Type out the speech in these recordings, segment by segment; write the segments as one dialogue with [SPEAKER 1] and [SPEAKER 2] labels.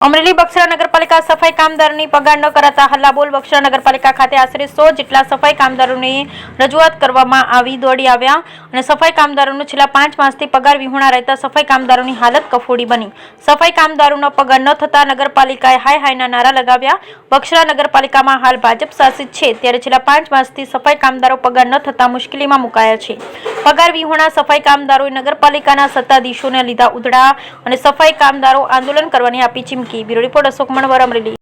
[SPEAKER 1] અમરેલી બગસરા નગરપાલિકા સફાઈ કામદારોની પગાર ન કરાતા હલ્લાબોલ। બગસરા નગરપાલિકા ખાતે આશરે 100 જેટલા સફાઈ કામદારોની રજૂઆત કરવામાં આવી દોડી આવ્યા અને સફાઈ કામદારોનો છેલ્લા 5 માસથી પગાર વિહોણા રહેતા સફાઈ કામદારોની હાલત કફોડી બની। સફાઈ કામદારોનો પગાર ન થતા નગરપાલિકાએ હાય હાયના નારા લગાવ્યા। બગસરા નગરપાલિકામાં હાલ ભાજપ શાસિત છે, ત્યારે છેલ્લા 5 માસથી સફાઈ કામદારો પગાર ન થતા મુશ્કેલીમાં મુકાયા છે। પગાર વિહોણા સફાઈ કામદારોએ નગરપાલિકાના સત્તાધીશોને લીધા ઉધડા અને સફાઈ કામદારો આંદોલન કરવાની આપી ચીમકી। Bureau report Ashok Manvar, Amreli.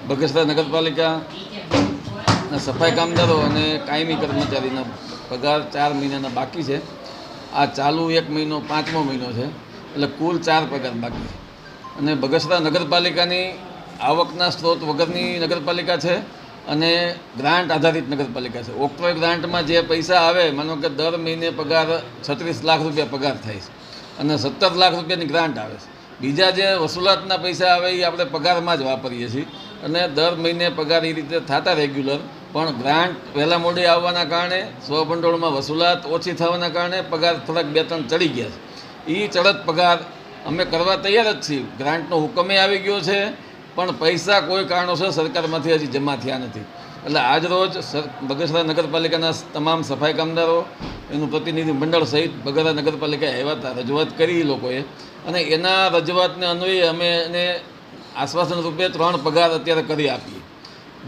[SPEAKER 2] બગસરા નગરપાલિકા સફાઈ કામદારો અને કાયમી કર્મચારીના પગાર 4 મહિનાના બાકી છે। આ ચાલુ 1 મહિનો 5મો મહિનો છે, એટલે કુલ 4 પગાર બાકી છે। અને બગસરા નગરપાલિકાની આવકના સ્ત્રોત વગરની નગરપાલિકા છે અને ગ્રાન્ટ આધારિત નગરપાલિકા છે। ઓક્ટ્રોય ગ્રાન્ટમાં જે પૈસા આવે, માનો કે દર મહિને પગાર 36 લાખ રૂપિયા પગાર થાય છે અને 17 લાખ રૂપિયાની ગ્રાન્ટ આવે છે। બીજા જે વસૂલાતના પૈસા આવે એ આપણે પગારમાં જ વાપરીએ છીએ અને દર મહિને પગાર એ રીતે થતા રેગ્યુલર, પણ ગ્રાન્ટ વહેલા મોડી આવવાના કારણે સ્વભંડોળમાં વસૂલાત ઓછી થવાના કારણે પગાર થોડાક 2-3 ચડી ગયા છે। એ ચડત પગાર અમે કરવા તૈયાર જ છીએ। ગ્રાન્ટનો હુકમે આવી ગયો છે, પણ પૈસા કોઈ કારણોસર સરકારમાંથી હજી જમા થયા નથી। એટલે આજરોજ બગસરા નગરપાલિકાના તમામ સફાઈ કામદારો, એનું પ્રતિનિધિ મંડળ સહિત બગસરા નગરપાલિકાએ આવ્યા હતા, રજૂઆત કરી એ લોકોએ, અને એના રજૂઆતને અન્વયે અમે એને આશ્વાસન રૂપે 3 પગાર અત્યારે કરી આપીએ।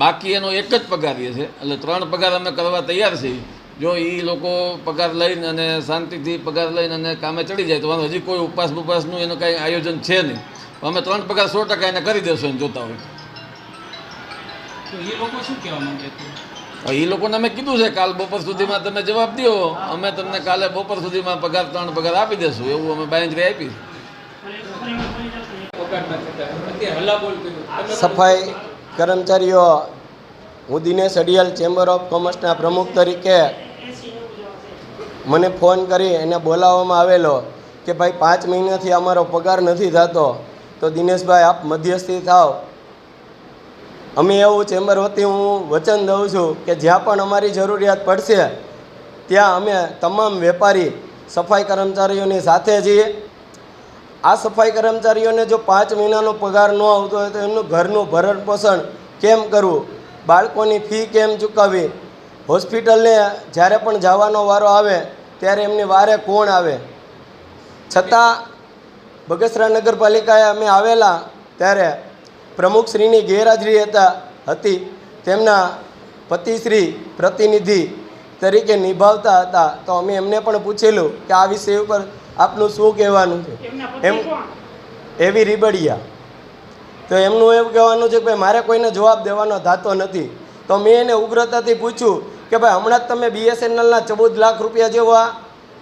[SPEAKER 2] બાકી એનો એક જ પગાર છે, એટલે 3 પગાર અમે કરવા તૈયાર છીએ। જો એ લોકો પગાર લઈને અને શાંતિથી પગાર લઈને અને કામે ચડી જાય તો હજી કોઈ ઉપવાસનું એનું કાંઈ આયોજન છે નહીં। અમે 3 પગાર 100% એને કરી દેશું એમ જોતા હોય
[SPEAKER 3] તો એ લોકો શું કહેવા માંગે છે?
[SPEAKER 2] એ લોકોને અમે કીધું છે કાલ બપોર સુધીમાં તમે જવાબ દો, અમે તમને કાલે બપોર સુધીમાં પગાર 3 પગાર આપી દેશું, એવું અમે બાંયધરી આપી।
[SPEAKER 4] સફાઈ કર્મચારીઓ, હું દિનેશ અડિયાલ ચેમ્બર ઓફ કોમર્સના પ્રમુખ તરીકે મને ફોન કરી એને બોલાવવામાં આવેલો કે ભાઈ 5 મહિનાથી અમારો પગાર નથી થતો, તો દિનેશભાઈ આપ મધ્યસ્થી થાવ। અમે એવું ચેમ્બર વતી હું વચન દઉં છું કે જ્યાં પણ અમારી જરૂરિયાત પડશે ત્યાં અમે તમામ વેપારી સફાઈ કર્મચારીઓની સાથે છીએ। આ સફાઈ કર્મચારીઓને જો 5 મહિનાનો પગાર ન આવતો હોય તો એમનું ઘરનું ભરણ પોષણ કેમ કરવું, બાળકોની ફી કેમ ચૂકવવી, હોસ્પિટલને જ્યારે પણ જવાનો વારો આવે ત્યારે એમની વારે કોણ આવે। છતાં બગસરા નગરપાલિકાએ અમે આવેલા ત્યારે પ્રમુખશ્રીની ગેરહાજરી હતી, તેમના પતિશ્રી પ્રતિનિધિ તરીકે નિભાવતા હતા। તો અમે એમને પણ પૂછેલું કે આ વિષય ઉપર આપનું શું કહેવાનું છે, એમ એવી રીબડિયા। તો એમનું એવું કહેવાનું છે કે ભાઈ મારે કોઈને જવાબ દેવાનો થતો નથી। તો મેં એને ઉગ્રતાથી પૂછ્યું કે ભાઈ હમણાં જ તમે BSNLના 14 લાખ રૂપિયા જેવા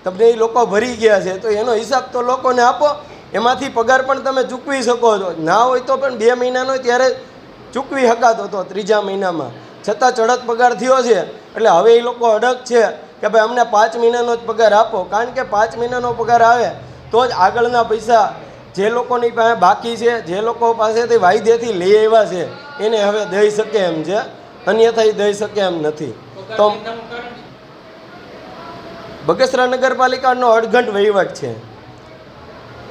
[SPEAKER 4] તમને એ લોકો ભરી ગયા છે, તો એનો હિસાબ તો લોકોને આપો, એમાંથી પગાર પણ તમે ચૂકવી શકો છો। ના હોય તો પણ 2 મહિનાનો ત્યારે ચૂકવી શકાતો હતો 3જા મહિનામાં, છતાં ચડત પગાર થયો છે એટલે હવે એ લોકો અડગ છે કે ભાઈ અમને 5 મહિનાનો જ પગાર આપો, કારણ કે 5 મહિનાનો પગાર આવે તો જ આગળના પૈસા જે લોકોની પાસે બાકી છે, જે લોકો પાસેથી વાયદેથી લઈ આવ્યા છે એને હવે દઈ શકે એમ છે, અન્યથા એ દઈ શકે એમ નથી. તો બગસરા નગરપાલિકાનો અડઘંટ વહીવટ છે.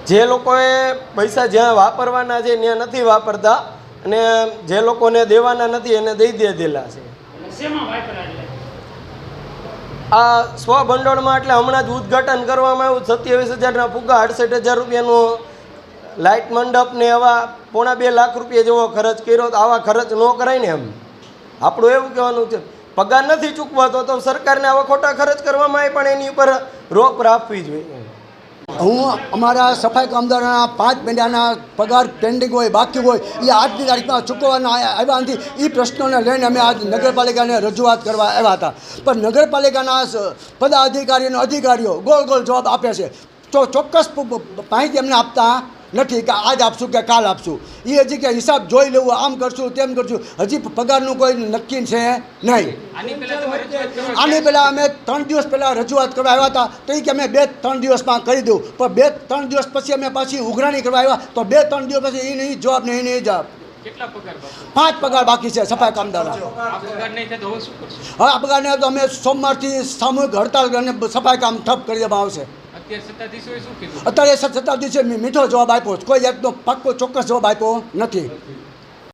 [SPEAKER 4] જે લોકોએ પૈસા જ્યાં વાપરવાના છે ત્યાં નથી વાપરતા અને જે લોકોને દેવાના નથી એને દઈ દીધેલા છે.
[SPEAKER 3] શેમાં વાપરા એટલે?
[SPEAKER 4] આ સ્વભંડોળમાં એટલે હમણાં જ ઉદ્ઘાટન કરવામાં આવ્યું 27,000ના ફુગ્ગા, 68,000 રૂપિયાનું લાઇટ મંડપ ને એવા 1.5 લાખ રૂપિયા જેવો ખર્ચ કર્યો. તો આવા ખર્ચ ન કરાય ને. એમ આપણું એવું કહેવાનું છે પગાર નથી ચૂકવાતો તો સરકારને આવા ખોટા ખર્ચ કરવામાં આવે પણ એની ઉપર રોક રાખવી જોઈએ.
[SPEAKER 5] હું અમારા સફાઈ કામદારોના 5 મહિનાના પગાર પેન્ડિંગ હોય, બાકી હોય, એ આજની તારીખમાં ચૂકવવાના આવ્યા નથી. એ પ્રશ્નોને લઈને અમે આજ નગરપાલિકાને રજૂઆત કરવા આવ્યા હતા, પણ નગરપાલિકાના અધિકારીઓ ગોળ ગોળ જવાબ આપે છે. તો ચોક્કસ માહિતી અમને આપતા નથી કે આજ આપશું કે કાલ આપશું. એ હજી કે હિસાબ જોઈ લેવું, આમ કરશું તેમ કરશું, હજી પગારનું કોઈ નક્કી છે નહીં. આની પહેલાં અમે 3 દિવસ પહેલાં રજૂઆત કરવા આવ્યા હતા તો એ કે અમે 2-3 દિવસમાં કરી દઉં, પણ 2-3 દિવસ પછી અમે પાછી ઉઘરાણી કરવા આવ્યા તો 2-3 દિવસ પછી એ નહીં જવાબ નહીં જવાબ.
[SPEAKER 3] કેટલા પગાર બાકી?
[SPEAKER 5] 5 પગાર બાકી છે સફાઈ કામદારો.
[SPEAKER 3] આ પગાર નહીં થાય તો હવે શું કરશો?
[SPEAKER 5] હવે આ પગારને તો અમે સોમવારથી સામૂહિક હડતાલ અને સફાઈ કામ ઠપ કરી દેવામાં આવશે.
[SPEAKER 3] અત્યારે સત્તાધીશોએ શું કીધું?
[SPEAKER 5] અત્યારે સત્તાધીશે મીઠો જવાબ આપ્યો, કોઈ એકનો પાક્કો ચોક્કસ જવાબ આપ્યો નથી.